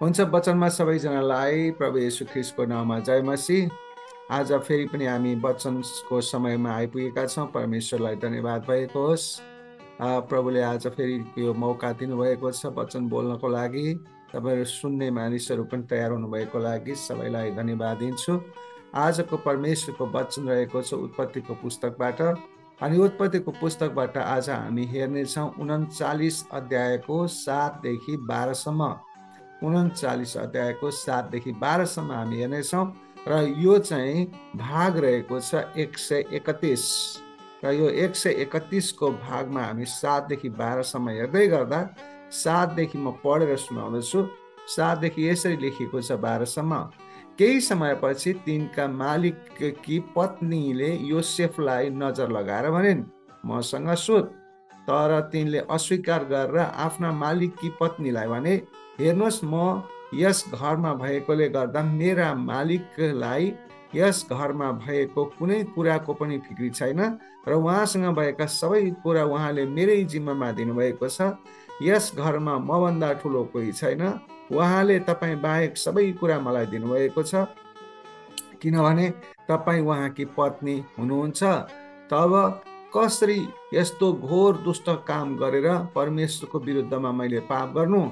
हुन्छ वचनमा सबैजनालाई प्रभु येशू ख्रीष्टको नाममा जय मसीह। आज फेरि पनि हामी वचनको समयमा आइपुगेका छौँ। परमेश्वरलाई धन्यवाद भएको होस्। प्रभुले आज फेरि यो मौका दिनुभएको छ वचन बोल्नको लागि। तपाईँहरू सुन्ने मानिसहरू पनि तयार हुनुभएको लागि सबैलाई धन्यवाद दिन्छु। आजको परमेश्वरको वचन रहेको छ उत्पत्तिको पुस्तकबाट। अनि उत्पत्तिको पुस्तकबाट आज हामी हेर्नेछौँ 39 अध्यायको 7 देखि 12 सम्म। 39 अध्यायको 7 देखि 12 सम्म हामी हेर्नेछौँ र यो चाहिँ भाग रहेको छ 131 र यो 131 को भागमा हामी 7 देखि 12 सम्म हेर्दै गर्दा 7 देखि म पढेर सुनाउँदछु। 7 देखि यसरी लेखिएको छ 12 सम्म। केही समयपछि तिनका मालिककी पत्नीले योसेफलाई नजर लगाएर भनिन्, मसँग सुत। तर तिनले अस्वीकार गरेर आफ्ना मालिककी पत्नीलाई भने, हेर्नुहोस्, म यस घरमा भएकोले गर्दा मेरा मालिकलाई यस घरमा भएको कुनै कुराको पनि फिक्री छैन र उहाँसँग भएका सबै कुरा उहाँले मेरै जिम्मामा दिनुभएको छ। यस घरमा मभन्दा ठुलो कोही छैन। उहाँले तपाईँ बाहेक सबै कुरा मलाई दिनुभएको छ, किनभने तपाईँ उहाँकी पत्नी हुनुहुन्छ। तब कसरी यस्तो घोर दुष्ट काम गरेर परमेश्वरको विरुद्धमा मैले पाप गर्नु?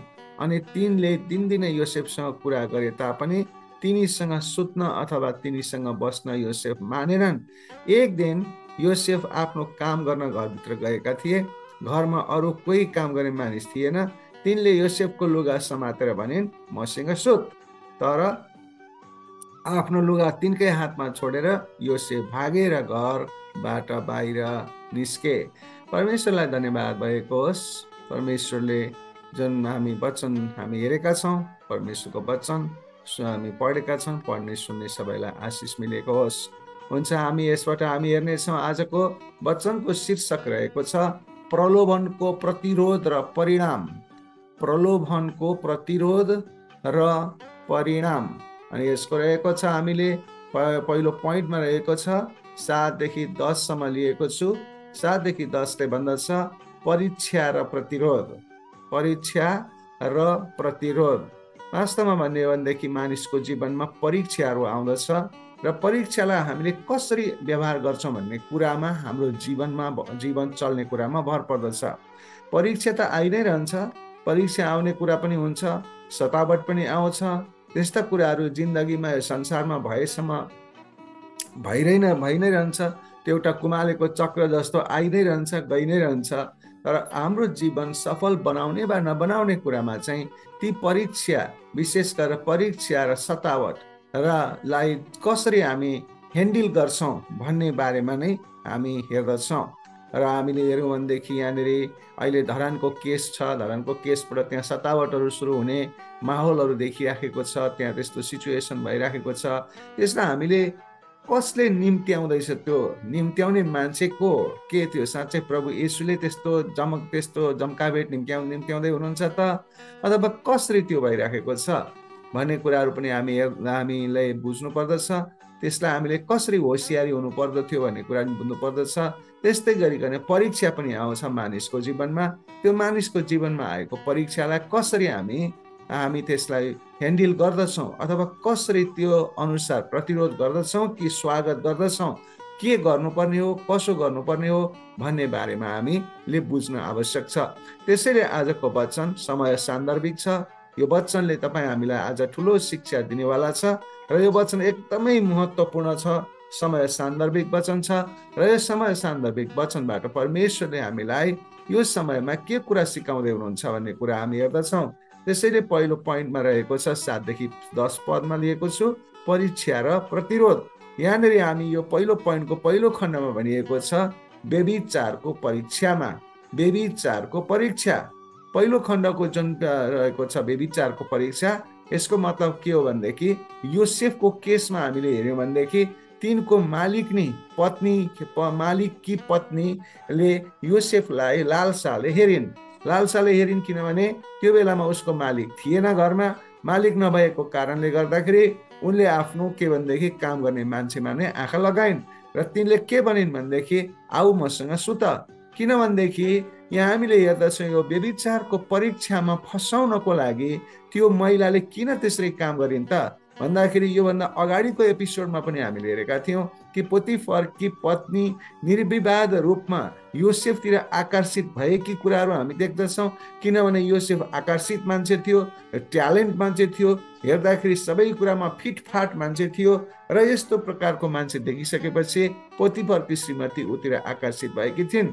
अनि तिनले दिनदिनै योसेफसँग कुरा गरे तापनि तिनीसँग सुत्न अथवा तिनीसँग बस्न योसेफ मानेनन्। एक दिन योसेफ आफ्नो काम गर्न घरभित्र गएका थिए। घरमा अरू कोही काम गर्ने मानिस थिएन। तिनले योसेफको लुगा समातेर भनिन्, मसँग सुत। तर आफ्नो लुगा तिनकै हातमा छोडेर योसेफ भागेर घरबाट बाहिर निस्के। परमेश्वरलाई धन्यवाद भएको होस्। परमेश्वरले जुन हामी वचन हामी हेरेका छौँ, परमेश्वरको वचन हामी पढेका छौँ, पढ्ने सुन्ने सबैलाई आशिष मिलेको होस्। हुन्छ, हामी यसबाट हामी हेर्नेछौँ। आजको वचनको शीर्षक रहेको छ प्रलोभनको प्रतिरोध र परिणाम। प्रलोभनको प्रतिरोध र परिणाम। अनि यसको रहेको छ, हामीले पहिलो पोइन्टमा रहेको छ 7 देखि 10 सम्म लिएको छु। 7 देखि 10ले भन्दछ परीक्षा र प्रतिरोध। परीक्षा र प्रतिरोध। वास्तवमा भन्ने हो भनेदेखि मानिसको जीवनमा परीक्षाहरू आउँदछ र परीक्षालाई हामीले कसरी व्यवहार गर्छौँ भन्ने कुरामा हाम्रो जीवन चल्ने कुरामा भर पर्दछ। परीक्षा त आइ नै रहन्छ। परीक्षा आउने कुरा पनि हुन्छ, सतावट पनि आउँछ। त्यस्ता कुराहरू जिन्दगीमा संसारमा भएसम्म भइ नै रहन्छ। त्यो एउटा कुमालेको चक्र जस्तो आइ नै रहन्छ, गइ नै रहन्छ। तर हाम्रो जीवन सफल बनाउने वा नबनाउने कुरामा चाहिँ ती परीक्षा, विशेष गरेर परीक्षा र सतावट र लाई कसरी हामी ह्यान्डल गर्छौँ भन्ने बारेमा नै हामी हेर्दछौँ। र हामीले हेऱ्यौँ भनेदेखि यहाँनिर अहिले धरानको केस छ। धरानको केसबाट त्यहाँ सतावटहरू सुरु हुने माहौलहरू देखिराखेको छ। त्यहाँ त्यस्तो सिचुएसन भइराखेको छ। त्यसलाई हामीले कसले निम्त्याउँदैछ? त्यो निम्त्याउने मान्छे को के थियो? साँच्चै प्रभु येशूले त्यस्तो जम्काभेट निम्त्याउँदै हुनुहुन्छ त, अथवा कसरी त्यो भइराखेको छ भन्ने कुराहरू पनि हामीले बुझ्नु पर्दछ। त्यसलाई हामीले कसरी होसियारी हुनु पर्दथ्यो भन्ने कुरा पनि बुझ्नु पर्दछ। त्यस्तै गरिकन परीक्षा पनि आउँछ मानिसको जीवनमा। त्यो मानिसको जीवनमा आएको परीक्षालाई कसरी हामी त्यसलाई ह्यान्डल गर्दछौँ अथवा कसरी त्यो अनुसार प्रतिरोध गर्दछौँ कि स्वागत गर्दछौँ, के गर्नुपर्ने हो, कसो गर्नुपर्ने हो भन्ने बारेमा हामीले बुझ्न आवश्यक छ। त्यसैले आजको वचन समय सान्दर्भिक छ। यो वचनले हामीलाई आज ठुलो शिक्षा दिनेवाला छ र यो वचन एकदमै महत्त्वपूर्ण छ। समय सान्दर्भिक वचन छ र यो समय सान्दर्भिक वचनबाट परमेश्वरले हामीलाई यो समयमा के कुरा सिकाउँदै हुनुहुन्छ भन्ने कुरा हामी हेर्दछौँ। त्यसैले पहिलो पोइन्टमा रहेको छ 7 देखि 10 पदमा लिएको छु, परीक्षा र प्रतिरोध। यहाँनिर हामी यो पहिलो पोइन्टको पहिलो खण्डमा भनिएको छ व्यभिचारको परीक्षामा। व्यभिचारको परीक्षा पहिलो खण्डको जुन रहेको छ व्यभिचारको परीक्षा, यसको मतलब के हो भनेदेखि योसेफको केसमा हामीले हेऱ्यौँ भनेदेखि तिनको मालिककी पत्नीले योसेफलाई लालसाले हेरिन् किनभने त्यो बेलामा उसको मालिक थिएन घरमा। मालिक नभएको कारणले गर्दाखेरि उनले आफ्नो के भनेदेखि काम गर्ने मान्छेमा नै आँखा लगाइन् र तिनले के भनिन् भनेदेखि आऊ मसँग सुत, किनभनेदेखि यहाँ हामीले हेर्दछौँ यो व्यभिचारको परीक्षामा फसाउनको लागि त्यो महिलाले किन त्यसरी काम गरिन् त भन्दाखेरि योभन्दा अगाडिको एपिसोडमा पनि हामीले हेरेका थियौँ कि पोतिफरकी पत्नी निर्विवाद रूपमा योसेफतिर आकर्षित भएकी कुराहरू हामी देख्दछौँ। किनभने योसेफ आकर्षित मान्छे थियो, ट्यालेन्ट मान्छे थियो, हेर्दाखेरि सबै कुरामा फिटफाट मान्छे थियो र यस्तो प्रकारको मान्छे देखिसकेपछि पोतिफरकी श्रीमती उतिर आकर्षित भएकी थिइन्।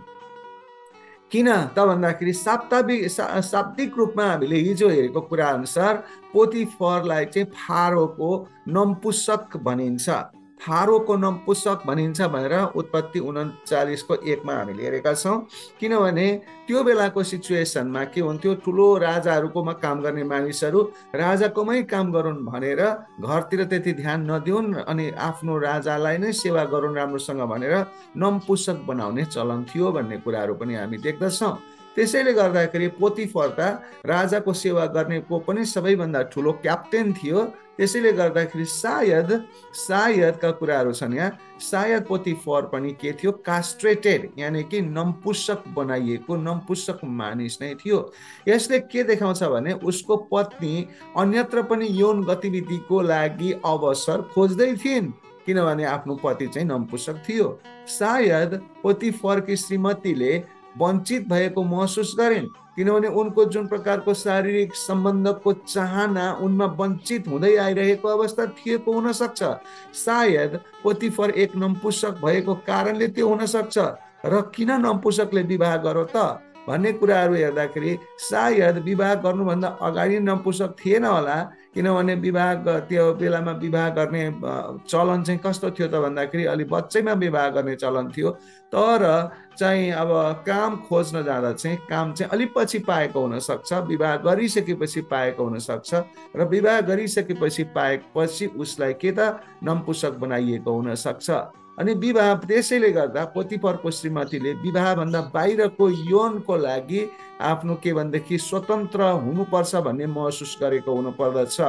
किन त भन्दाखेरि शाब्दिक रूपमा हामीले हिजो हेरेको कुरा अनुसार पोतिफरलाई चाहिँ फारोको नपुंसक भनिन्छ। फारोको नपुंसक भनिन्छ भनेर उत्पत्ति 39को 1मा हामीले हेरेका छौँ। किनभने त्यो बेलाको सिचुएसनमा के हुन्थ्यो, ठुलो राजाहरूकोमा काम गर्ने मानिसहरू राजाकोमै काम गरून् भनेर घरतिर त्यति ध्यान नदिउन् अनि आफ्नो राजालाई नै सेवा गरून् राम्रोसँग भनेर नपुंसक बनाउने चलन थियो भन्ने कुराहरू पनि हामी देख्दछौँ। त्यसैले गर्दाखेरि पोतिफर त राजाको सेवा गर्नेको पनि सबैभन्दा ठुलो क्याप्टेन थियो। त्यसैले गर्दाखेरि सायदका कुराहरू छन् यहाँ। सायद पोतिफर पनि के थियो, कास्ट्रेटेड यानि कि नपुंसक बनाइएको नपुंसक मानिस नै थियो। यसले के देखाउँछ भने उसको पत्नी अन्यत्र पनि यौन गतिविधिको लागि अवसर खोज्दै थिइन्, किनभने आफ्नो पति चाहिँ नपुंसक थियो। सायद पोतिफरकी श्रीमतीले वञ्चित भएको महसुस गरिन्, किनभने उनको जुन प्रकारको शारीरिक सम्बन्धको चाहना उनमा वञ्चित हुँदै आइरहेको अवस्था थिएको हुन सक्छ। सायद पोतिफर एक नपुंसक भएको कारणले त्यो हुन सक्छ र किन नपुंसकले विवाह गरो त भन्ने कुराहरू हेर्दाखेरि सायद विवाह गर्नुभन्दा अगाडि नपुंसक थिएन होला। किनभने त्यो बेलामा विवाह गर्ने चलन चाहिँ कस्तो थियो त भन्दाखेरि अलि बच्चैमा विवाह गर्ने चलन थियो। तर चाहिँ अब काम खोज्न जाँदा चाहिँ काम चाहिँ अलि पछि पाएको हुनसक्छ, विवाह गरिसकेपछि पाएको हुनसक्छ र विवाह गरिसकेपछि पाएपछि उसलाई के त नपुंसक बनाइएको हुनसक्छ। अनि विवाह त्यसैले गर्दा पोतिफरको श्रीमतीले विवाहभन्दा बाहिरको यौनको लागि आफ्नो के भनेदेखि स्वतन्त्र हुनुपर्छ भन्ने महसुस गरेको हुनुपर्दछ।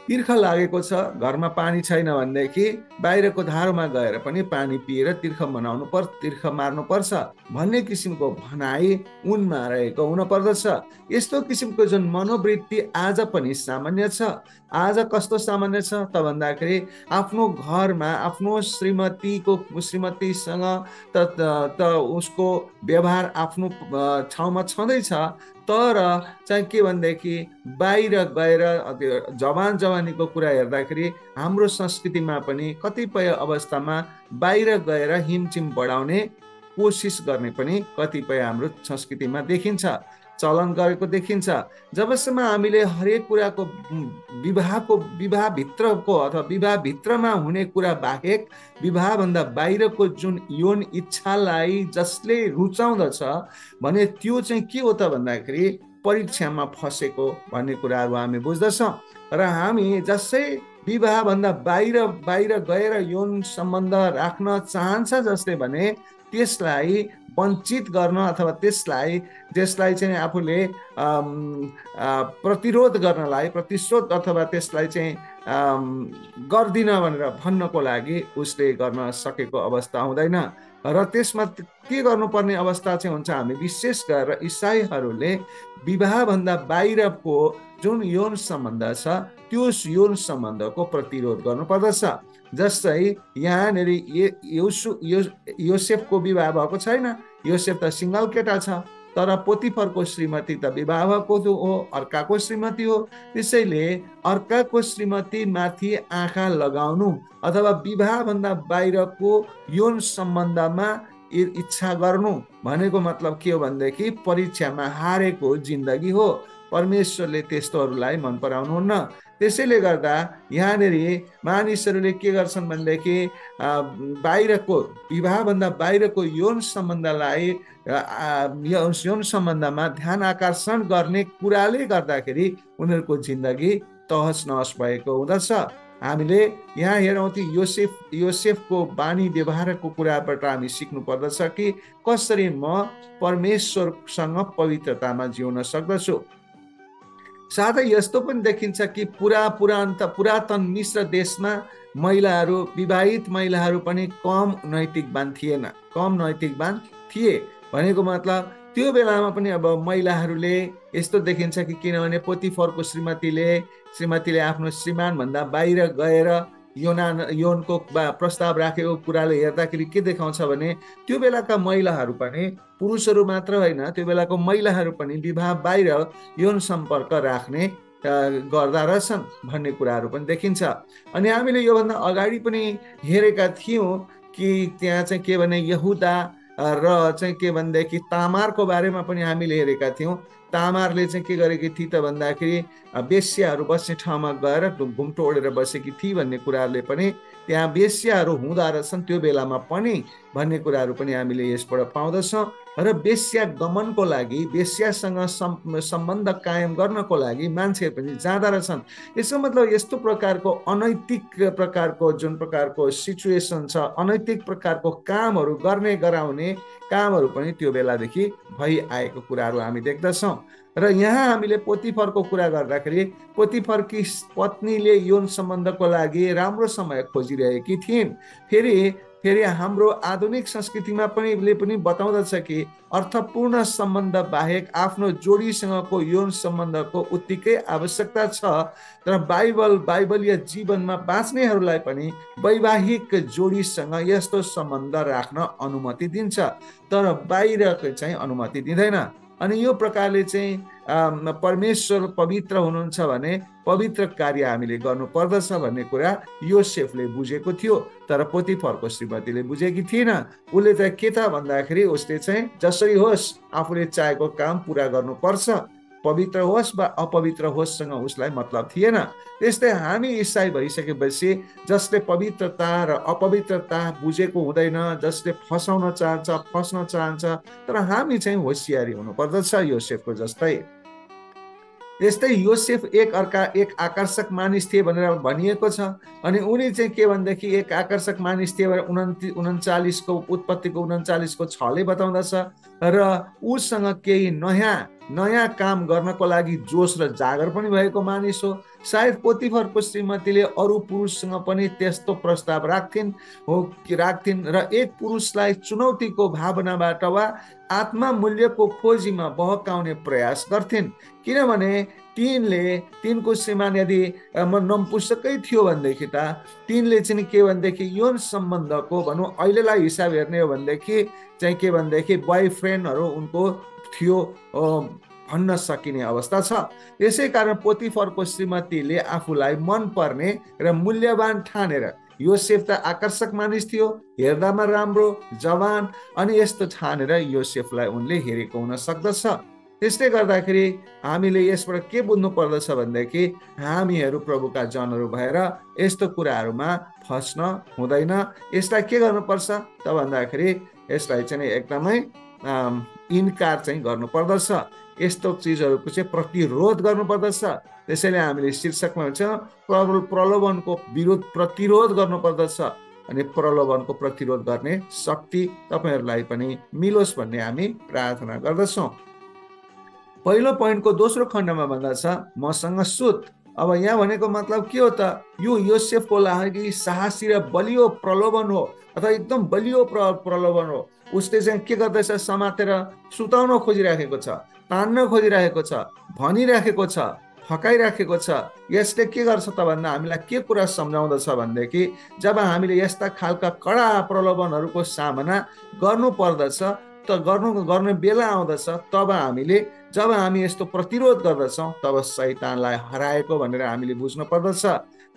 तीर्ख लागेको छ, घरमा पानी छैन भनेदेखि बाहिरको धारोमा गएर पनि पानी पिएर तीर्ख मार्नु पर्छ भन्ने किसिमको भनाइ उनमा रहेको हुन पर्दछ। यस्तो किसिमको जुन मनोवृत्ति आज पनि सामान्य छ। आज कस्तो सामान्य छ त भन्दाखेरि आफ्नो घरमा आफ्नो श्रीमतीसँग त उसको व्यवहार आफ्नो ठाउँमा छँदैछ, तर चाहिँ के भनेदेखि बाहिर गएर जवानीको कुरा हेर्दाखेरि हाम्रो संस्कृतिमा पनि कतिपय अवस्थामा बाहिर गएर हिमचिम बढाउने कोसिस गर्ने पनि कतिपय हाम्रो संस्कृतिमा देखिन्छ, चलन गरेको देखिन्छ। जबसम्म हामीले हरेक कुराको विवाहभित्रको अथवा विवाहभित्रमा हुने कुरा बाहेक विवाहभन्दा बाहिरको जुन यौन इच्छालाई जसले रुचाउँदछ भने त्यो चाहिँ के हो त भन्दाखेरि परीक्षामा फसेको भन्ने कुराहरू हामी बुझ्दछौँ। र हामी जसै विवाहभन्दा बाहिर गएर यौन सम्बन्ध राख्न चाहन्छ जसले भने त्यसलाई वञ्चित गर्न अथवा त्यसलाई चाहिँ आफूले प्रतिरोध गर्नलाई प्रतिशोध अथवा त्यसलाई चाहिँ गर्दिन भनेर भन्नको लागि उसले गर्न सकेको अवस्था हुँदैन। र त्यसमा के गर्नुपर्ने अवस्था चाहिँ हुन्छ, हामी विशेष गरेर इसाईहरूले विवाहभन्दा बाहिरको जुन यौन सम्बन्ध छ त्यो यौन सम्बन्धको प्रतिरोध गर्नुपर्दछ। जस्तै यहाँनिर योसेफको विवाह भएको छैन, योसेफ त सिङ्गल केटा छ, तर पोतिफरको श्रीमती त विवाह भएको हो, अर्काको श्रीमती हो। त्यसैले अर्काको श्रीमती माथि आँखा लगाउनु अथवा विवाहभन्दा बाहिरको यौन सम्बन्धमा इच्छा गर्नु भनेको मतलब के हो भनेदेखि परीक्षामा हारेको जिन्दगी हो। परमेश्वरले त्यस्तोहरूलाई मन पराउनुहुन्न। त्यसैले गर्दा यहाँनिर मानिसहरूले के गर्छन् भनेदेखि बाहिरको विवाहभन्दा बाहिरको यौन सम्बन्धमा ध्यान आकर्षण गर्ने कुराले गर्दाखेरि उनीहरूको जिन्दगी तहस नहस भएको हुँदछ। हामीले यहाँ हेरौँ कि योसेफको बानी व्यवहारको कुराबाट हामी सिक्नु पर्दछ कि कसरी म परमेश्वरसँग पवित्रतामा जिउन सक्दछु। साथै यस्तो पनि देखिन्छ कि पुरातन मिश्र देशमा महिलाहरू, विवाहित महिलाहरू पनि कम नैतिकवान थिएन, कम नैतिकवान थिए। भनेको मतलब त्यो बेलामा पनि अब महिलाहरूले यस्तो देखिन्छ कि किनभने पोतिफरको श्रीमतीले आफ्नो श्रीमानभन्दा बाहिर गएर यौनको प्रस्ताव राखेको कुराले हेर्दाखेरि के देखाउँछ भने त्यो बेलाका महिलाहरू पनि, पुरुषहरू मात्र होइन, त्यो बेलाको महिलाहरू पनि विवाह बाहिर यौन सम्पर्क राख्ने गर्दा रहेछन् भन्ने कुराहरू पनि देखिन्छ। अनि हामीले योभन्दा अगाडि पनि हेरेका थियौँ कि त्यहाँ चाहिँ के भने यहुदा र चाहिँ के भनेदेखि तामारको बारेमा पनि हामीले हेरेका थियौँ। तामारले चाहिँ के गरेकी थिए त भन्दाखेरि वेश्याहरू बस्ने ठाउँमा गएर घुम्टो ओढेर बसेकी थिए भन्ने कुराहरूले पनि त्यहाँ वेश्याहरू हुँदो रहेछन् त्यो बेलामा पनि भन्ने कुराहरू पनि हामीले यसबाट पाउँदछौँ। र वेश्या गमनको लागि, वेश्यासँग सम्बन्ध कायम गर्नको लागि मान्छेहरू पनि जाँदा रहेछन्। यसको मतलब यस्तो प्रकारको अनैतिक प्रकारको जुन प्रकारको सिचुएसन छ, अनैतिक प्रकारको कामहरू गराउने कामहरू पनि त्यो बेलादेखि भइआएको कुराहरू हामी देख्दछौँ। र यहाँ हामीले पोतिफरको कुरा गर्दाखेरि पोतिफरकी पत्नीले यौन सम्बन्धको लागि राम्रो समय खोजिरहेकी थिइन्। फेरि हाम्रो आधुनिक संस्कृतिमा पनि बताउँदछ कि अर्थपूर्ण सम्बन्ध बाहेक आफ्नो जोडीसँगको यौन सम्बन्धको उत्तिकै आवश्यकता छ। तर बाइबलीय जीवनमा बाँच्नेहरूलाई पनि वैवाहिक जोडीसँग यस्तो सम्बन्ध राख्न अनुमति दिन्छ, तर बाहिरको चाहिँ अनुमति दिँदैन। अनि यो प्रकारले चाहिँ परमेश्वर पवित्र हुनुहुन्छ भने पवित्र कार्य हामीले गर्नुपर्दछ भन्ने कुरा योसेफले बुझेको थियो, तर पोतिफरको श्रीमतीले बुझेकी थिएन। उसले चाहिँ के त भन्दाखेरि उसले चाहिँ जसरी होस् आफूले चाहेको काम पुरा गर्नुपर्छ, पवित्र होस् वा अपवित्र होस्सँग उसलाई मतलब थिएन। त्यस्तै हामी इसाई भइसकेपछि जसले पवित्रता र अपवित्रता बुझेको हुँदैन, जसले फस्न चाहन्छ, तर हामी चाहिँ होसियारी हुनुपर्दछ योसेफको जस्तै। त्यस्तै योसेफ एक आकर्षक मानिस थिए भनेर भनिएको छ। अनि उनी चाहिँ के भनेदेखि एक आकर्षक मानिस थिए भनेर 39 6ले बताउँदछ। र उसँग केही नयाँ काम गर्नको लागि जोस र जागर पनि भएको मानिस हो। सायद पोतिफरको श्रीमतीले अरू पुरुषसँग पनि त्यस्तो प्रस्ताव राख्थिन् र एक पुरुषलाई चुनौतीको भावनाबाट वा आत्मा मूल्यको खोजीमा बहकाउने प्रयास गर्थिन्। किनभने तिनको श्रीमान यदि नपुंसकै थियो भनेदेखि त तिनले चाहिँ के भनेदेखि यौन सम्बन्धको भनौँ अहिलेलाई हिसाब हेर्ने हो भनेदेखि चाहिँ के भनेदेखि बोयफ्रेन्डहरू उनको थियो भन्न सकिने अवस्था छ। त्यसै कारण पोतिफरको श्रीमतीले आफूलाई मनपर्ने र मूल्यवान ठानेर, योसेफ त आकर्षक मानिस थियो, हेर्दामा राम्रो, जवान, अनि यस्तो ठानेर योसेफलाई उनले हेरेको हुन सक्दछ। त्यसले गर्दाखेरि हामीले यसबाट के बुझ्नु पर्दछ भनेदेखि हामीहरू प्रभुका जनहरू भएर यस्तो कुराहरूमा फस्न हुँदैन। यसलाई के गर्नुपर्छ त भन्दाखेरि यसलाई चाहिँ एकदमै इन्कार चाहिँ गर्नुपर्दछ, यस्तो चिजहरूको चाहिँ प्रतिरोध गर्नुपर्दछ। त्यसैले हामीले शीर्षकमा हुन्छ प्रलोभनको विरुद्ध प्रतिरोध गर्नुपर्दछ। अनि प्रलोभनको प्रतिरोध गर्ने शक्ति तपाईँहरूलाई पनि मिलोस् भन्ने हामी प्रार्थना गर्दछौँ। पहिलो पोइन्टको दोस्रो खण्डमा भन्दछ मसँग सुत। अब यहाँ भनेको मतलब के हो त, यो योसेफको लागि साहसी र बलियो प्रलोभन हो, अथवा एकदम बलियो प्रलोभन हो। उसले चाहिँ के गर्दैछ, समातेर सुताउन खोजिराखेको छ, तान्न खोजिराखेको छ, भनिराखेको छ, फकाइराखेको छ। यसले के गर्छ त भन्दा हामीलाई के कुरा सम्झाउँदछ भनेदेखि जब हामीले यस्ता खालका कडा प्रलोभनहरूको सामना गर्नु पर्दछ त गर्ने बेला आउँदछ, जब हामी यस्तो प्रतिरोध गर्दछौँ तब शैतानलाई हराएको भनेर हामीले बुझ्नु पर्दछ।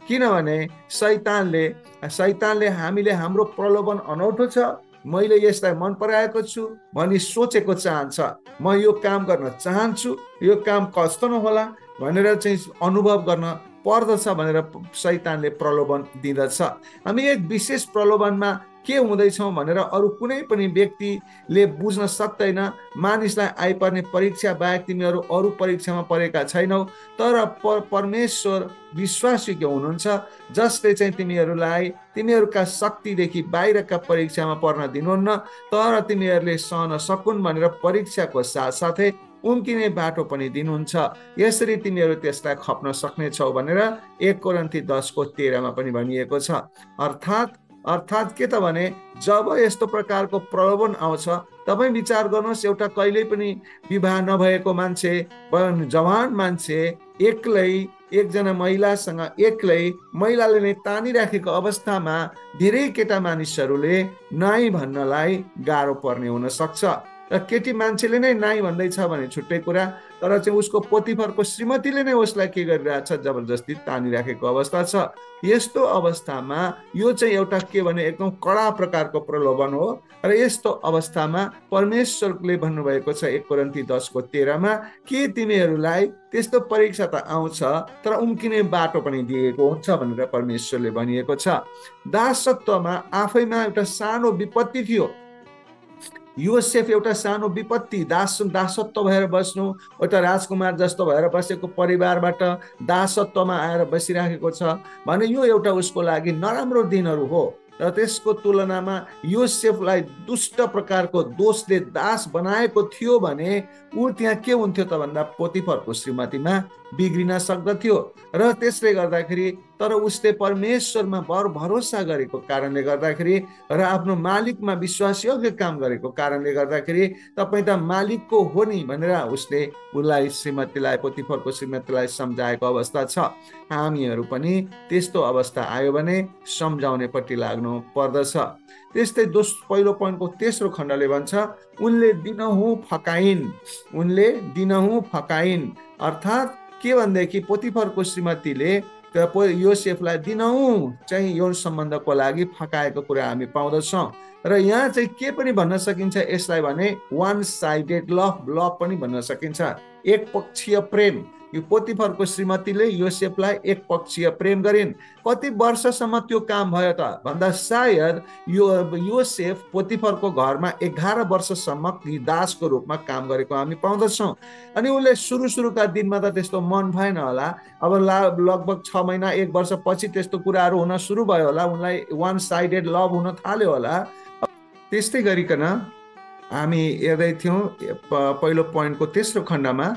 किनभने शैतानले हामीले हाम्रो प्रलोभन अनौठो छ, मैले यसलाई मन पराएको छु भनी सोचेको चाहन्छ, म यो काम गर्न चाहन्छु, यो काम कस्तो नहोला भनेर चाहिँ अनुभव गर्न पर्दछ भनेर शैतानले प्रलोभन दिँदछ। हामी एक विशेष प्रलोभनमा के हुँदैछौँ भनेर अरू कुनै पनि व्यक्तिले बुझ्न सक्दैन। मानिसलाई आइपर्ने परीक्षा बाहेक तिमीहरू अरू परीक्षामा परेका छैनौ, तर परमेश्वर विश्वासयोग्य हुनुहुन्छ जसले चाहिँ तिमीहरूका शक्तिदेखि बाहिरका परीक्षामा पर्न दिनुहुन्न, तर तिमीहरूले सहन सकुन् भनेर परीक्षाको साथसाथै उम्किने बाटो पनि दिनुहुन्छ, यसरी तिमीहरू त्यसलाई खप्न सक्नेछौ भनेर 1 कोरिन्थी 10:13 पनि भनिएको छ। अर्थात् के त भने जब यस्तो प्रकारको प्रलोभन आउँछ, तपाईँ विचार गर्नुहोस्, एउटा कहिल्यै पनि विवाह नभएको मान्छे, जवान मान्छे एक्लै एकजना महिलासँग महिलाले नै तानिराखेको अवस्थामा धेरै केटा मानिसहरूले नाइ भन्नलाई गाह्रो पर्ने हुन सक्छ। र केटी मान्छेले नै नाइ भन्दैछ भने छुट्टै कुरा, तर चाहिँ उसको पोतिफरको श्रीमतीले नै उसलाई के गरिरहेछ, जबरजस्ती तानिराखेको अवस्था छ। यस्तो अवस्थामा यो चाहिँ एउटा के भने एकदम कडा प्रकारको प्रलोभन हो। र यस्तो अवस्थामा परमेश्वरले भन्नुभएको छ 1 कोरिन्थी 10:13 के तिमीहरूलाई त्यस्तो परीक्षा त आउँछ, तर उम्किने बाटो पनि दिएको हुन्छ भनेर परमेश्वरले भनिएको छ। दासत्वमा आफैमा एउटा सानो विपत्ति थियो। योसेफ एउटा सानो विपत्ति, दासत्व भएर बस्नु, एउटा राजकुमार जस्तो भएर बसेको परिवारबाट दासत्वमा आएर बसिराखेको छ भने यो एउटा उसको लागि नराम्रो दिनहरू हो। र त्यसको तुलनामा योसेफलाई दुष्ट प्रकारको दोषले दास बनाएको थियो भने ऊ त्यहाँ के हुन्थ्यो त भन्दा पोतिफरको श्रीमतीमा बिग्रिन सक्दथ्यो। र त्यसले गर्दाखेरि तर उसले परमेश्वरमा भरोसा गरेको कारणले गर्दाखेरि र आफ्नो मालिकमा विश्वासयोग्य काम गरेको कारणले गर्दाखेरि तपाईँ त मालिकको हो नि भनेर उसले उसलाई श्रीमतीलाई, पोतिफरको श्रीमतीलाई सम्झाएको अवस्था छ। हामीहरू पनि त्यस्तो अवस्था आयो भने सम्झाउनेपट्टि लाग्नु पर्दछ। त्यस्तै पहिलो पोइन्टको तेस्रो खण्डले भन्छ उनले दिनहुँ फकाइन्। अर्थात् के भनेदेखि पोतिफरको श्रीमतीले योसेफलाई दिनहुँ चाहिँ यौन सम्बन्धको लागि फकाएको कुरा हामी पाउँदछौँ। र यहाँ चाहिँ के पनि भन्न सकिन्छ यसलाई भने वान साइडेड लभ पनि भन्न सकिन्छ, एक पक्षीय प्रेम। यो पोतिफरको श्रीमतीले योसेफलाई एक पक्षीय प्रेम गरिन्। कति वर्षसम्म त्यो काम भयो त भन्दा सायद योसेफ पोतिफरको घरमा 11 वर्षसम्म दासको रूपमा काम गरेको हामी पाउँदछौँ। अनि उसले सुरुका दिनमा त त्यस्तो मन भएन होला, अब लगभग 6 महिना 1 वर्ष पछि त्यस्तो कुराहरू हुन सुरु भयो होला, उनलाई वान साइडेड लभ हुन थाल्यो होला। त्यस्तै गरिकन हामी हेर्दै थियौँ पहिलो पोइन्टको तेस्रो खण्डमा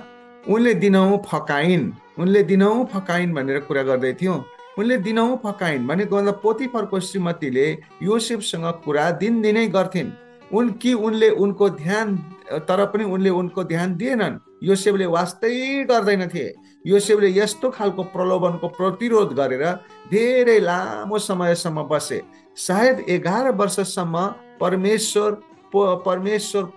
उनले दिनहुँ फकाइन् भनेर कुरा गर्दै थियौँ। उनले दिनहुँ फकाइन् भनेको पोतिफरको श्रीमतीले योसेफसँग कुरा दिनदिनै गर्थिन्। उनले उनको ध्यान, तर पनि उनले उनको ध्यान दिएनन्। योसेफले वास्तै गर्दैनथे। योसेफले यस्तो खालको प्रलोभनको प्रतिरोध गरेर धेरै लामो समयसम्म बसे। सायद 11 वर्षसम्म परमेश्वर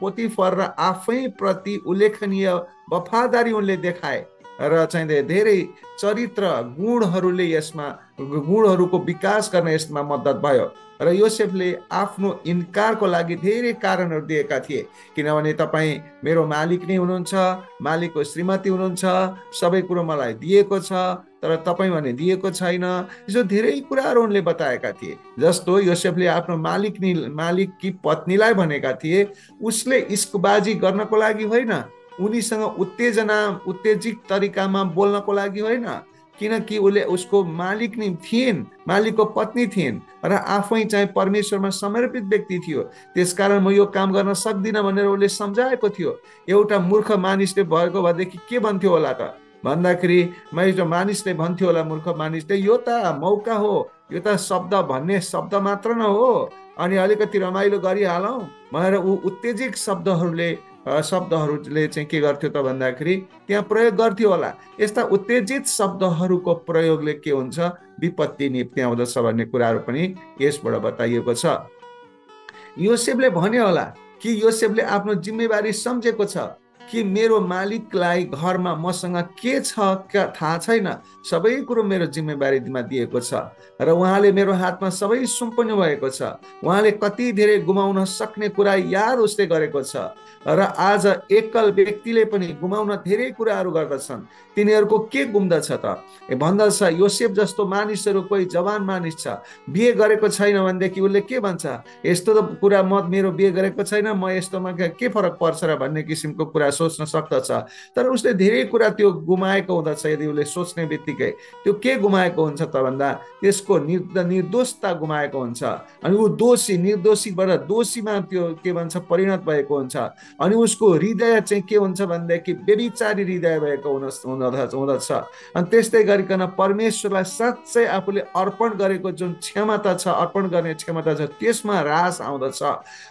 पोतिफर र आफै प्रति उल्लेखनीय वफादारी उनले देखाए र चाहिँ धेरै चरित्र गुणहरूको विकास गर्न यसमा मद्दत भयो। र योसेफले आफ्नो इन्कारको लागि धेरै कारणहरू दिएका थिए, किनभने तपाईँ मेरो मालिक नै हुनुहुन्छ, मालिकको श्रीमती हुनुहुन्छ, सबै कुरो मलाई दिएको छ, तर तपाईँ भने दिएको छैन। यसो धेरै कुराहरू उनले बताएका थिए। जस्तो योसेफले आफ्नो मालिककी पत्नीलाई भनेका थिए उसले इस्कबाजी गर्नको लागि होइन, उनीसँग उत्तेजित तरिकामा बोल्नको लागि होइन, किनकि उसले उसको मालिक नै थिइन्, मालिकको पत्नी थिइन् र आफै चाहिँ परमेश्वरमा समर्पित व्यक्ति थियो। त्यसकारण म यो काम गर्न सक्दिनँ भनेर उसले सम्झाएको थियो। एउटा मूर्ख मानिसले भएको भएदेखि के भन्थ्यो होला त भन्दाखेरि मानिसले भन्थ्यो होला, मूर्ख मानिसले यो त मौका हो, यो त शब्द भन्ने शब्द मात्र न हो, अनि अलिकति रमाइलो गरिहालौँ भनेर उत्तेजित शब्दहरूले चाहिँ के गर्थ्यो त भन्दाखेरि त्यहाँ प्रयोग गर्थ्यो होला। यस्ता उत्तेजित शब्दहरूको प्रयोगले के हुन्छ, विपत्ति निप्ट्याउँदछ भन्ने कुराहरू पनि यसबाट बताइएको छ। योसेफले भन्यो होला कि योसेफले आफ्नो जिम्मेवारी सम्झेको छ कि मेरो मालिकलाई घरमा मसँग के छ थाहा छैन, सबै कुरो मेरो जिम्मेवारीमा दिएको छ र उहाँले मेरो हातमा सबै सुम्पनु भएको छ। उहाँले कति धेरै गुमाउन सक्ने कुरा याद उसले गरेको छ र आज एकल व्यक्तिले पनि गुमाउन धेरै कुराहरू गर्दछन्। तिनीहरूको के गुम्दछ त भन्दछ, योसेफ जस्तो मानिसहरू कोही जवान मानिस छ, बिहे गरेको छैन भनेदेखि उसले के भन्छ, यस्तो त कुरा मेरो बिहे गरेको छैन, म यस्तोमा के फरक पर्छ र भन्ने किसिमको कुरा सोच्न सक्दछ, तर उसले धेरै कुरा त्यो गुमाएको हुँदछ। यदि उसले सोच्ने बित्तिकै त्यो के गुमाएको हुन्छ त भन्दा त्यसको निर्दोषता गुमाएको हुन्छ। अनि ऊ दोषी, निर्दोषीबाट दोषीमा त्यो के भन्छ परिणत भएको हुन्छ। अनि उसको हृदय चाहिँ के हुन्छ भनेदेखि व्यभिचारी हृदय भएको हुँदछ। अनि त्यस्तै गरिकन परमेश्वरलाई साँच्चै आफूले अर्पण गरेको जुन क्षमता छ, अर्पण गर्ने क्षमता छ, त्यसमा ह्रास आउँदछ।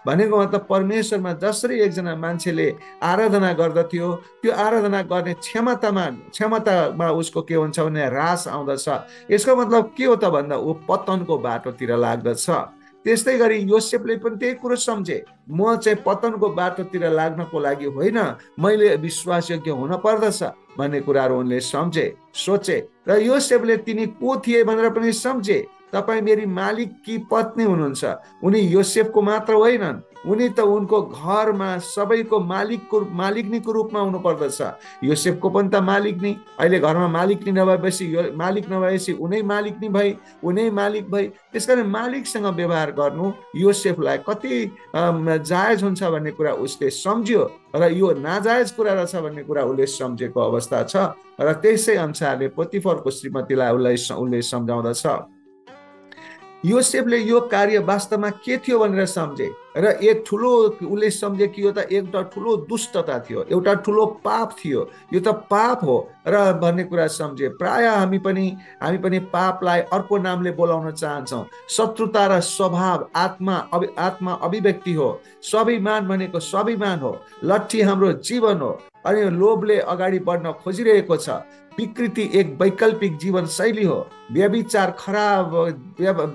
भनेको मतलब परमेश्वरमा जसरी एकजना मान्छेले आराधना गर्दथ्यो, त्यो आराधना गर्ने क्षमतामा उसको के हुन्छ भने ह्रास आउँदछ। यसको मतलब के हो त भन्दा ऊ पतनको बाटोतिर लाग्दछ। त्यस्तै गरी योसेफले पनि त्यही कुरो सम्झे, म चाहिँ पतनको बाटोतिर लाग्नको लागि होइन, मैले विश्वासयोग्य हुन पर्दछ भन्ने कुराहरू उनले सम्झे, सोचे। र योसेफले तिनी को थिए भनेर पनि सम्झे। तपाईँ मेरी मालिककी पत्नी हुनुहुन्छ। उनी योसेफको मात्र होइनन्, उनी त उनको घरमा सबैको मालिकनीको रूपमा हुनुपर्दछ। योसेफको पनि त मालिकनी, अहिले घरमा मालिकनी नभएपछि उनै मालिकनी भई, उनै मालिक भई। त्यस कारण मालिकसँग व्यवहार गर्नु योसेफलाई कति जायज हुन्छ भन्ने कुरा उसले सम्झ्यो, र यो नाजायज कुरा रहेछ भन्ने कुरा उसले सम्झेको अवस्था छ। र त्यसै अनुसारले पोतिफरको श्रीमतीलाई उसले सम्झाउँदछ। योसेफले यो कार्य वास्तवमा के थियो भनेर सम्झे, र एक ठुलो उसले सम्झे कि यो त एउटा ठुलो दुष्टता थियो, एउटा ठुलो पाप थियो, यो त पाप हो र भन्ने कुरा सम्झे। प्राय हामी पनि पापलाई अर्को नामले बोलाउन चाहन्छौँ। शत्रुता र स्वभाव आत्मा अभिव्यक्ति हो। स्वाभिमान भनेको स्वाभिमान हो, लट्ठी हाम्रो जीवन हो। अनि लोभले अगाडि बढ्न खोजिरहेको छ। विकृति एक वैकल्पिक जीवन शैली हो। व्यभिचार खराब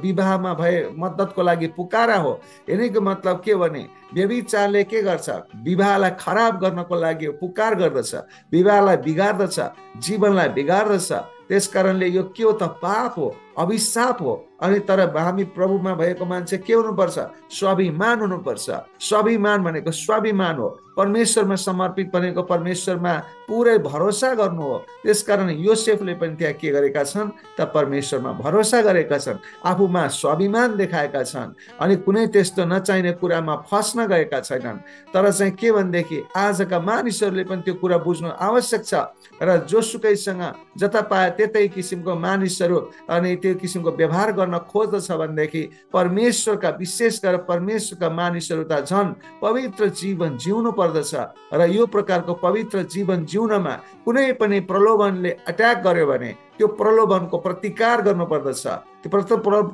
विवाहमा भए मद्दतको लागि पुकारा हो। यिनीको मतलब के भने व्यभिचारले के गर्छ, विवाहलाई खराब गर्नको लागि पुकार गर्दछ, विवाहलाई बिगार्दछ, जीवनलाई बिगार्दछ। त्यस कारणले यो के हो त पाप हो, अभिशाप हो। अनि तर हामी प्रभुमा भएको मान्छे के हुनुपर्छ, स्वाभिमान हुनुपर्छ। स्वाभिमान भनेको स्वाभिमान हो, परमेश्वरमा समर्पित भनेको परमेश्वरमा पुरै भरोसा गर्नु हो। त्यसकारण योसेफले पनि त्यहाँ के गरेका छन् त परमेश्वरमा भरोसा गरेका छन्, आफूमा स्वाभिमान देखाएका छन्, अनि कुनै त्यस्तो नचाहिने कुरामा फस्न गएका छैनन्। तर चाहिँ के भनेदेखि आजका मानिसहरूले पनि त्यो कुरा बुझ्नु आवश्यक छ। र जोसुकैसँग जता पाए त्यतै किसिमको मानिसहरू अनि त्यो किसिमको व्यवहार गर्न खोज्दछ भनेदेखि परमेश्वरका, विशेष गरेर परमेश्वरका मानिसहरू त झन् पवित्र जीवन जिउनु पर्दछ। र यो प्रकारको पवित्र जीवन जिउनमा कुनै पनि प्रलोभनले अट्याक गर्यो भने त्यो प्रलोभनको प्रतिकार गर्नुपर्दछ। त्यो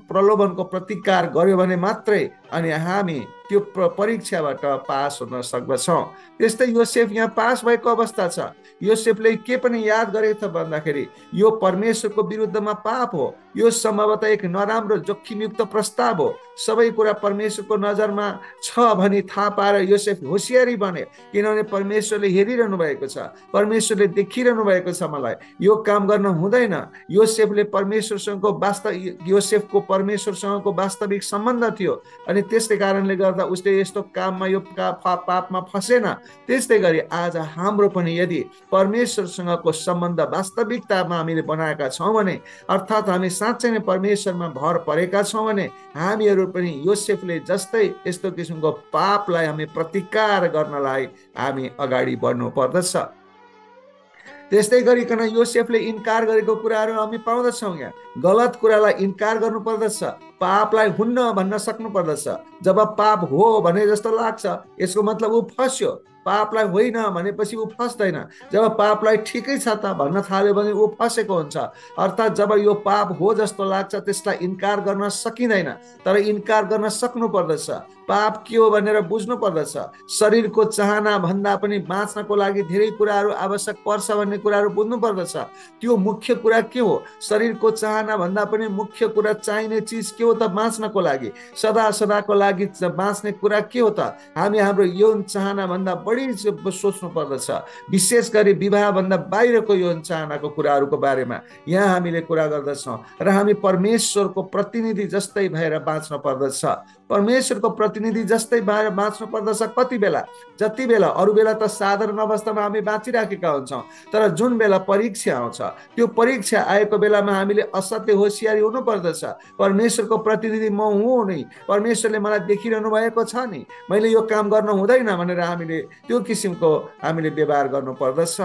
प्रलोभनको प्रतिकार गर्यो भने मात्रै अनि हामी त्यो परीक्षाबाट पास हुन सक्दछौँ। त्यस्तै योसेफ यहाँ पास भएको अवस्था छ। योसेफले के पनि याद गरेको छ भन्दाखेरि यो परमेश्वरको विरुद्धमा पाप हो, यो सम्भवतः एक नराम्रो जोखिमयुक्त प्रस्ताव हो। सबै कुरा परमेश्वरको नजरमा छ भनी थाहा पाएर योसेफ होसियारी बने, किनभने परमेश्वरले हेरिरहनु भएको छ, परमेश्वरले देखिरहनु भएको छ। मलाई यो काम गर्न हुँदैन। योसेफको परमेश्वरसँगको वास्तविक सम्बन्ध थियो, अनि त्यसै कारणले गर्दा उसले यस्तो काममा, यो पापमा फसेन। त्यस्तै गरी आज हाम्रो पनि यदि परमेश्वरसँगको सम्बन्ध वास्तविकतामा हामीले बनाएका छौँ भने, अर्थात् हामी साँच्चै नै परमेश्वरमा भर परेका छौँ भने हामीहरू पनि योसेफले जस्तै यस्तो किसिमको पापलाई हामी प्रतिकार गर्नलाई हामी अगाडि बढ्नु पर्दछ। त्यस्तै गरिकन योसेफले इन्कार गरेको कुराहरू हामी पाउँदछौँ। यहाँ गलत कुरालाई इन्कार गर्नु पर्दछ, पापलाई हुन्न भन्न सक्नु पर्दछ। जब पाप हो भने जस्तो लाग्छ, यसको मतलब ऊ फस्यो। पापलाई होइन भनेपछि ऊ फस्दैन। जब पापलाई ठिकै छ त भन्न थाल्यो भने ऊ फसेको हुन्छ। अर्थात् जब यो पाप हो जस्तो लाग्छ त्यसलाई इन्कार गर्न सकिँदैन, तर इन्कार गर्न सक्नु पर्दछ। पाप के हो भनेर बुझ्नु पर्दछ। शरीरको चाहना भन्दा पनि बाँच्नको लागि धेरै कुराहरू आवश्यक पर्छ भन्ने कुराहरू बुझ्नु पर्दछ। त्यो मुख्य कुरा के हो? शरीरको चाहना भन्दा पनि मुख्य कुरा, चाहिने चिज के हो त बाँच्नको लागि, सदाको लागि बाँच्ने कुरा के हो त? हामी हाम्रो यौन चाहना भन्दा बढी सोच्नु पर्दछ, विशेष गरी विवाहभन्दा बाहिरको यौन चाहनाको कुराहरूको बारेमा यहाँ हामीले कुरा गर्दछौँ। र हामी परमेश्वरको प्रतिनिधि जस्तै भएर बाँच्न पर्दछ। परमेश्वरको प्रतिनिधि जस्तै बाँच्नु पर्दछ। कति बेला? जति बेला अरू बेला त साधारण अवस्थामा हामी बाँचिराखेका हुन्छौँ, तर जुन बेला परीक्षा आउँछ, त्यो परीक्षा आएको बेलामा हामीले असाध्यै होसियारी हुनु पर्दछ। परमेश्वरको प्रतिनिधि म हुँ नि, परमेश्वरले मलाई देखिरहनु भएको छ नि, मैले यो काम गर्न हुँदैन भनेर हामीले त्यो किसिमको हामीले व्यवहार गर्नु पर्दछ।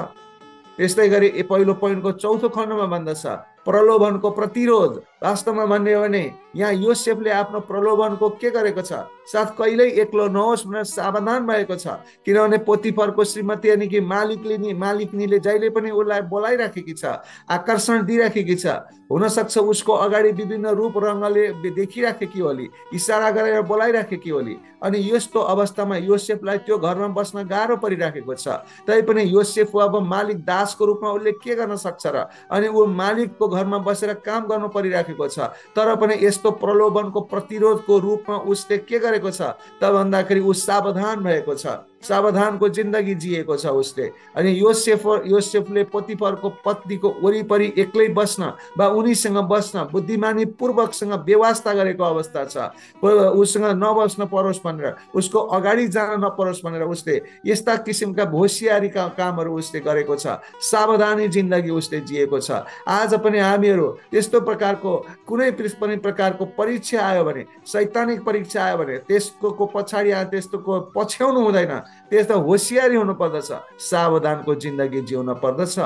त्यस्तै गरी पहिलो पोइन्टको चौथो खण्डमा भन्दछ प्रलोभनको प्रतिरोध। वास्तवमा भन्ने हो भने यहाँ योसेफले आफ्नो प्रलोभनको के गरेको छ? साथ कहिल्यै एक्लो नहोस् भनेर सावधान भएको छ, किनभने पोतिफरको श्रीमती यानि कि मालिकनीले जहिले पनि उसलाई बोलाइराखेकी छ, आकर्षण दिइराखेकी छ। हुनसक्छ उसको अगाडि विभिन्न रूप रङ्गले देखिराखेकी होली, इसारा गरेर बोलाइराखेकी होली, अनि यस्तो अवस्थामा योसेफलाई त्यो घरमा बस्न गाह्रो परिराखेको छ। तैपनि योसेफ अब मालिक दासको रूपमा उसले के गर्न सक्छ र? अनि ऊ मालिकको घरमा बसेर काम गर्नु परिराखेको छ। तर पनि यस्तो प्रलोभनको प्रतिरोधको रूपमा उसले के गरेको छ त भन्दाखेरि ऊ सावधान भएको छ, सावधानको जिन्दगी जिएको छ उसले। अनि योसेफले पोतिफरको पत्नीको वरिपरि एक्लै बस्न वा उनीसँग बस्न बुद्धिमानी पूर्वकसँग व्यवस्था गरेको अवस्था छ। उसँग नबस्न परोस् भनेर, उसको अगाडि जान नपरोस् भनेर उसले यस्ता किसिमका होसियारीका कामहरू उसले गरेको छ, सावधानी जिन्दगी उसले जिएको छ। आज पनि हामीहरू त्यस्तो प्रकारको कुनै पनि प्रकारको परीक्षा आयो भने, शैतानिक परीक्षा आयो भने त्यसको पछाडि त्यस्तोको पछ्याउनु हुँदैन, त्यस्तो होसियारी हुनु पर्दछ, सावधानको जिन्दगी जिउन पर्दछ।